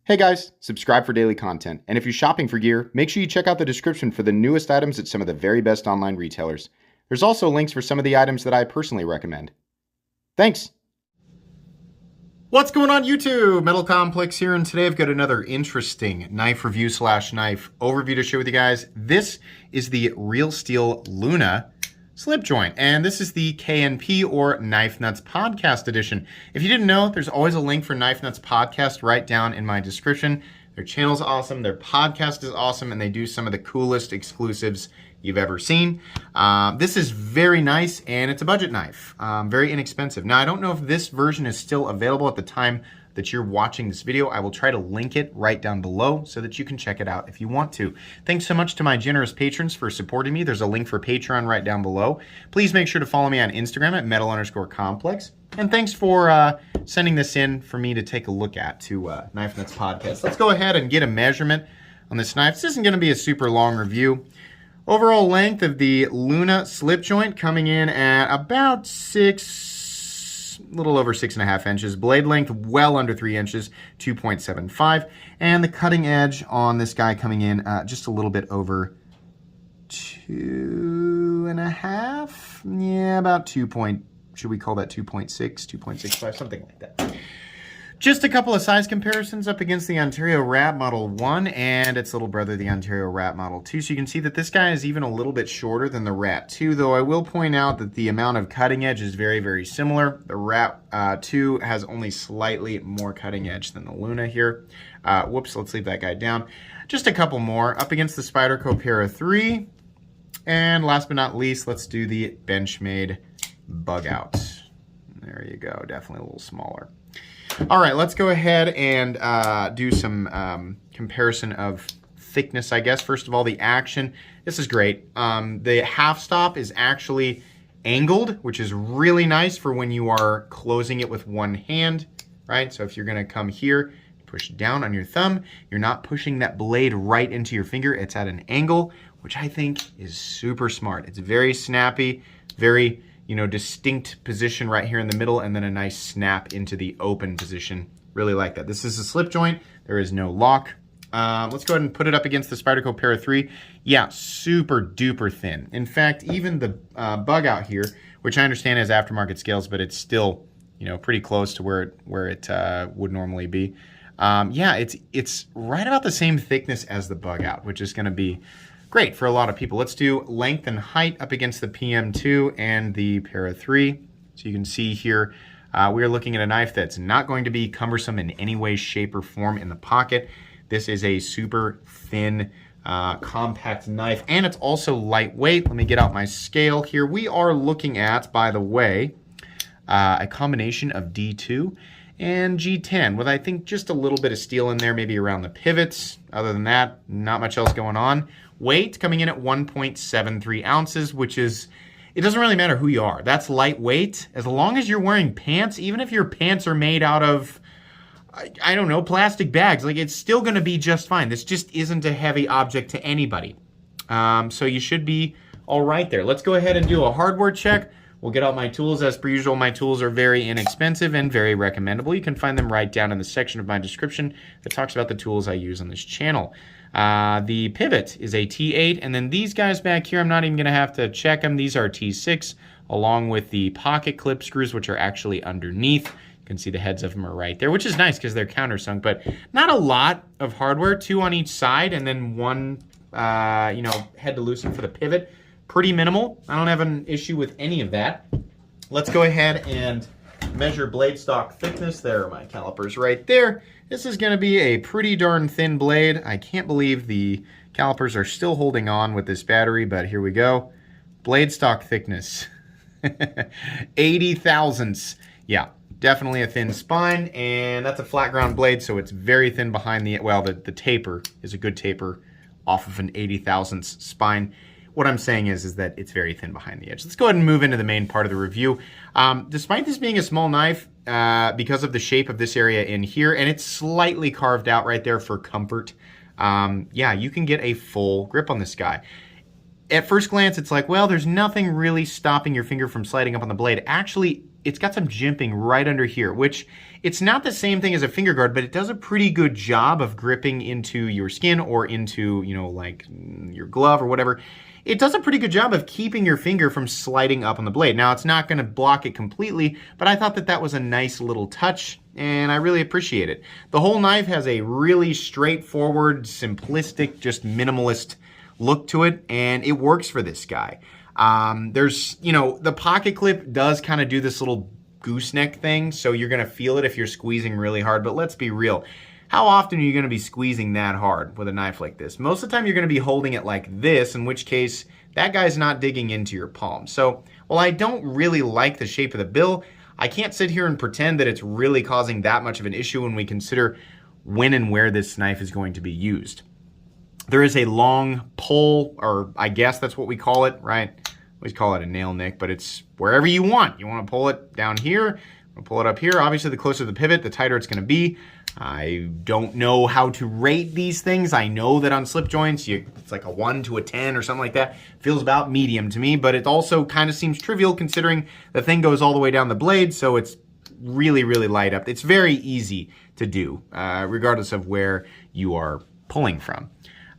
Hey guys, subscribe for daily content. And if you're shopping for gear, make sure you check out the description for the newest items at some of the very best online retailers. There's also links for some of the items that I personally recommend. Thanks! What's going on YouTube? Metal Complex here, and today I've got another interesting knife review / knife overview to share with you guys. This is the Real Steel Luna Slipjoint, and this is the KNP or Knife Nuts Podcast Edition. If you didn't know, there's always a link for Knife Nuts Podcast right down in my description. Their channel's awesome, their podcast is awesome, and they do some of the coolest exclusives you've ever seen. This is very nice, and it's a budget knife, very inexpensive. Now, I don't know if this version is still available at the time that you're watching this video. I will try to link it right down below so that you can check it out if you want to. Thanks so much to my generous patrons for supporting me. There's a link for Patreon right down below. Please make sure to follow me on Instagram at metal_complex. And thanks for sending this in for me to take a look at to Knife Nuts Podcast. Let's go ahead and get a measurement on this knife. This isn't going to be a super long review. Overall length of the Luna Slipjoint coming in at about a little over 6.5 inches. Blade length well under 3 inches, 2.75. And the cutting edge on this guy coming in just a little bit over 2.5. Yeah, about 2 point, should we call that 2.6, 2.65, something like that. Just a couple of size comparisons up against the Ontario Rat Model 1 and its little brother, the Ontario Rat Model 2. So you can see that this guy is even a little bit shorter than the Rat 2, though I will point out that the amount of cutting edge is very, very similar. The Rat 2 has only slightly more cutting edge than the Luna here. Whoops, let's leave that guy down. Just a couple more up against the Spyderco Para 3. And last but not least, let's do the Benchmade Bug Out. There you go, definitely a little smaller. All right, let's go ahead and do some comparison of thickness, I guess. First of all, the action. This is great. The half stop is actually angled, which is really nice for when you are closing it with one hand, right? So if you're going to come here, push down on your thumb, you're not pushing that blade right into your finger. It's at an angle, which I think is super smart. It's very snappy, very distinct position right here in the middle, and then a nice snap into the open position. Really like that. This is a slip joint. There is no lock. Let's go ahead and put it up against the Spyderco Para 3. Yeah, super duper thin. In fact, even the bug out here, which I understand has aftermarket scales, but it's still, pretty close to where it would normally be. Yeah, it's right about the same thickness as the bug out, which is going to be great for a lot of people. Let's do length and height up against the PM2 and the Para 3. So you can see here, we are looking at a knife that's not going to be cumbersome in any way, shape, or form in the pocket. This is a super thin, compact knife, and it's also lightweight. Let me get out my scale here. We are looking at, by the way, a combination of D2 and G10 with, I think, just a little bit of steel in there, maybe around the pivots. Other than that, not much else going on. Weight coming in at 1.73 ounces, which is, it doesn't really matter who you are. That's lightweight. As long as you're wearing pants, even if your pants are made out of, I don't know, plastic bags, like it's still going to be just fine. This just isn't a heavy object to anybody. So you should be all right there. Let's go ahead and do a hardware check. We'll get out my tools. As per usual, my tools are very inexpensive and very recommendable. You can find them right down in the section of my description that talks about the tools I use on this channel. The pivot is a T8, and then these guys back here, I'm not even going to have to check them. These are T6, along with the pocket clip screws, which are actually underneath. You can see the heads of them are right there, which is nice because they're countersunk, but not a lot of hardware. 2 on each side, and then one, head to loosen for the pivot. Pretty minimal. I don't have an issue with any of that. Let's go ahead and measure blade stock thickness. There are my calipers right there. This is going to be a pretty darn thin blade. I can't believe the calipers are still holding on with this battery, but here we go. Blade stock thickness, 80 thousandths. Yeah, definitely a thin spine, and that's a flat ground blade, so it's very thin behind the, well, the taper is a good taper off of an 80 thousandths spine. What I'm saying is that it's very thin behind the edge. Let's go ahead and move into the main part of the review. Despite this being a small knife, because of the shape of this area in here, and it's slightly carved out right there for comfort, yeah, you can get a full grip on this guy. At first glance, it's like, well, there's nothing really stopping your finger from sliding up on the blade. Actually, it's got some jimping right under here, which It's not the same thing as a finger guard, but it does a pretty good job of gripping into your skin or into, you know, like your glove or whatever. It does a pretty good job of keeping your finger from sliding up on the blade. Now, it's not going to block it completely, but I thought that that was a nice little touch, and I really appreciate it. The whole knife has a really straightforward, simplistic, just minimalist look to it, and it works for this guy. There's, you know, the pocket clip does kind of do this little gooseneck thing, so you're going to feel it if you're squeezing really hard, but let's be real. How often are you going to be squeezing that hard with a knife like this? Most of the time you're going to be holding it like this, in which case that guy's not digging into your palm. So while I don't really like the shape of the bill, I can't sit here and pretend that it's really causing that much of an issue when we consider when and where this knife is going to be used. There is a long pole, or I guess that's what we call it, right? We call it a nail nick, but it's wherever you want. You want to pull it down here, pull it up here. Obviously, the closer the pivot, the tighter it's going to be. I don't know how to rate these things. I know that on slip joints, it's like a 1 to a 10 or something like that. Feels about medium to me, but it also kind of seems trivial considering the thing goes all the way down the blade, so it's really, really light up. It's very easy to do, regardless of where you are pulling from.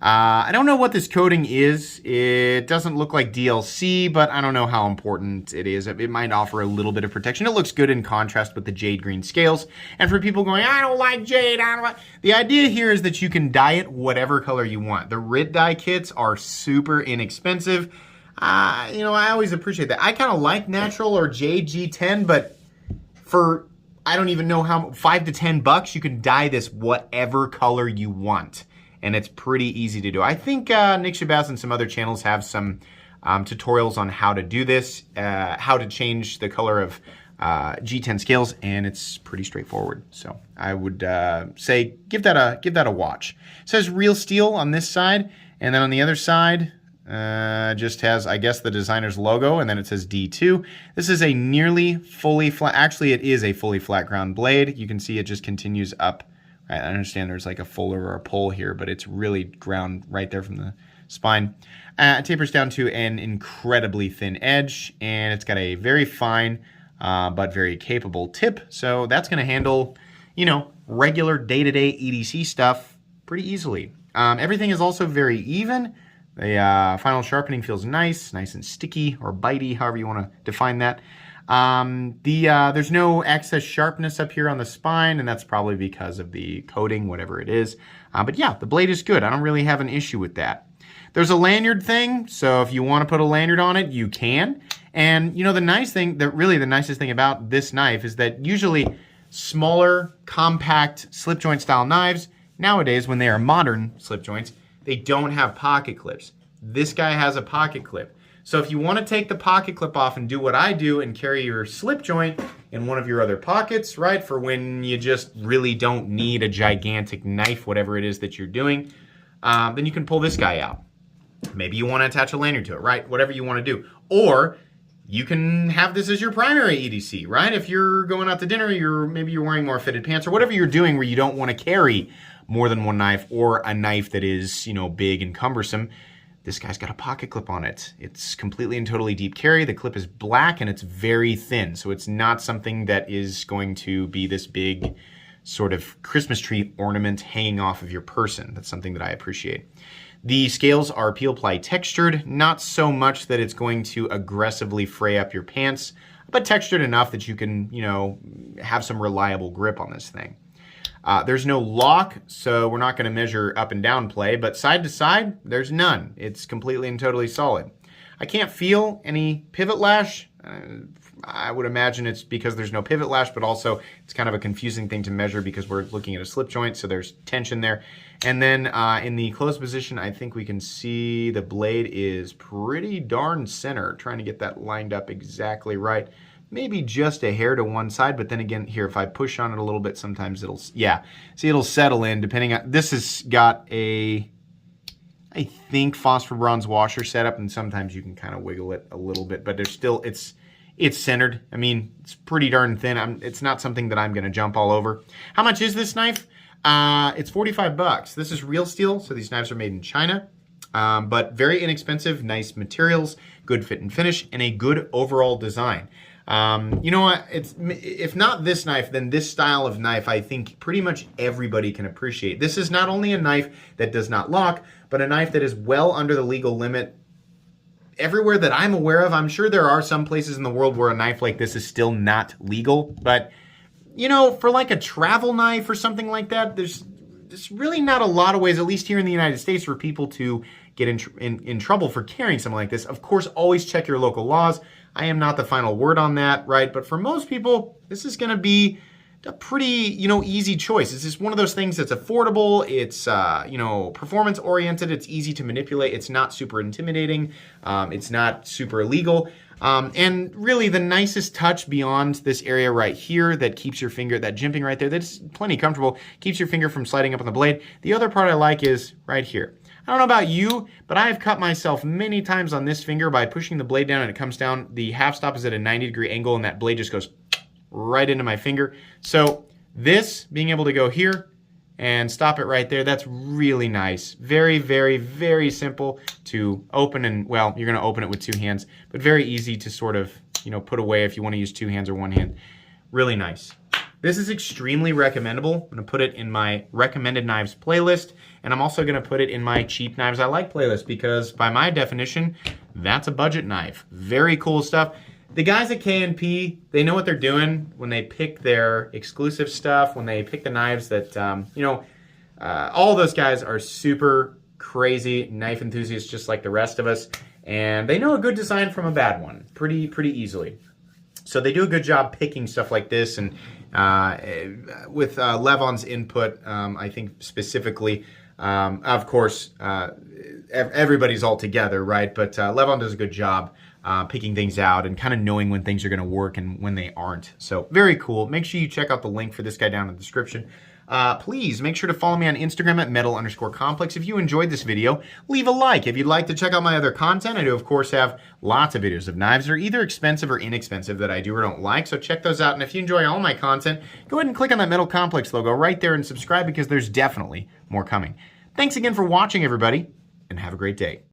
I don't know what this coating is. It doesn't look like DLC, but I don't know how important it is. It might offer a little bit of protection. It looks good in contrast with the jade green scales. And for people going, I don't like jade, I don't like... The idea here is that you can dye it whatever color you want. The RIT dye kits are super inexpensive. You know, I always appreciate that. I kind of like natural or jade G10, but for, I don't even know how, $5 to $10, you can dye this whatever color you want. And it's pretty easy to do. I think Nick Shabazz and some other channels have some tutorials on how to do this, how to change the color of G10 scales, and it's pretty straightforward. So I would say give that a watch. It says real steel on this side, and then on the other side just has, I guess, the designer's logo, and then it says D2. This is a nearly fully flat, actually it is a fully flat ground blade. You can see it just continues up. I understand there's like a fuller or a pull here, but it's really ground right there from the spine. It tapers down to an incredibly thin edge, and it's got a very fine but very capable tip. So that's going to handle, you know, regular day-to-day EDC stuff pretty easily. Everything is also very even. The final sharpening feels nice and sticky or bitey, however you want to define that. There's no excess sharpness up here on the spine, and that's probably because of the coating, whatever it is. But yeah, the blade is good. I don't really have an issue with that. There's a lanyard thing, so if you want to put a lanyard on it, you can. And you know, the nice thing, the nicest thing about this knife is that usually smaller, compact slip joint style knives, nowadays when they are modern slip joints, they don't have pocket clips. This guy has a pocket clip. So if you want to take the pocket clip off and do what I do and carry your slip joint in one of your other pockets, right, for when you just really don't need a gigantic knife, whatever it is that you're doing, then you can pull this guy out. Maybe you want to attach a lanyard to it, right? Whatever you want to do. Or you can have this as your primary EDC, right? If you're going out to dinner, maybe you're wearing more fitted pants or whatever you're doing where you don't want to carry more than one knife or a knife that is, you know, big and cumbersome. This guy's got a pocket clip on it. It's completely and totally deep carry. The clip is black and it's very thin. So it's not something that is going to be this big sort of Christmas tree ornament hanging off of your person. That's something that I appreciate. The scales are peel ply textured, not so much that it's going to aggressively fray up your pants, but textured enough that you can, you know, have some reliable grip on this thing. There's no lock, so we're not going to measure up and down play, but side to side, there's none. It's completely and totally solid. I can't feel any pivot lash. I would imagine it's because there's no pivot lash, but also it's kind of a confusing thing to measure because we're looking at a slip joint, so there's tension there. And then in the closed position, I think we can see the blade is pretty darn center, trying to get that lined up exactly right. Maybe just a hair to one side, but then again, here, if I push on it a little bit, sometimes it'll, yeah, see, it'll settle in depending on, this has got a, I think, phosphor bronze washer setup, and sometimes you can kind of wiggle it a little bit, but there's still, it's centered. I mean, it's pretty darn thin. It's not something that I'm going to jump all over. How much is this knife? It's $45. This is real steel, so these knives are made in China, but very inexpensive, nice materials, good fit and finish, and a good overall design. You know what? If not this knife, then this style of knife, I think pretty much everybody can appreciate. This is not only a knife that does not lock, but a knife that is well under the legal limit. Everywhere that I'm aware of, I'm sure there are some places in the world where a knife like this is still not legal, but you know, for like a travel knife or something like that, there's really not a lot of ways, at least here in the United States, for people to get in trouble for carrying something like this. Of course, always check your local laws. I am not the final word on that, right? But for most people, this is going to be a pretty, easy choice. It's just one of those things that's affordable. It's, performance oriented. It's easy to manipulate. It's not super intimidating. It's not super illegal. And really the nicest touch beyond this area right here that keeps your finger, that jimping right there, that's plenty comfortable, keeps your finger from sliding up on the blade. The other part I like is right here. I don't know about you, but I have cut myself many times on this finger by pushing the blade down and it comes down. The half stop is at a 90-degree angle and that blade just goes right into my finger. So this, being able to go here and stop it right there, that's really nice. Very, very, very simple to open, and well, you're gonna open it with two hands, but very easy to sort of, put away if you wanna use two hands or one hand. Really nice. This is extremely recommendable. I'm gonna put it in my recommended knives playlist, and I'm also gonna put it in my cheap knives I like playlist because by my definition, that's a budget knife. Very cool stuff. The guys at KNP, they know what they're doing when they pick their exclusive stuff, when they pick the knives that, all those guys are super crazy knife enthusiasts just like the rest of us, and they know a good design from a bad one pretty easily. So they do a good job picking stuff like this, and with Levon's input, I think specifically, of course, everybody's all together, right? But Levon does a good job picking things out and kind of knowing when things are going to work and when they aren't. So very cool. Make sure you check out the link for this guy down in the description. Please make sure to follow me on Instagram at metal_complex. If you enjoyed this video, leave a like. If you'd like to check out my other content, I do of course have lots of videos of knives that are either expensive or inexpensive that I do or don't like, so check those out. And if you enjoy all my content, go ahead and click on that Metal Complex logo right there and subscribe because there's definitely more coming. Thanks again for watching, everybody, and have a great day.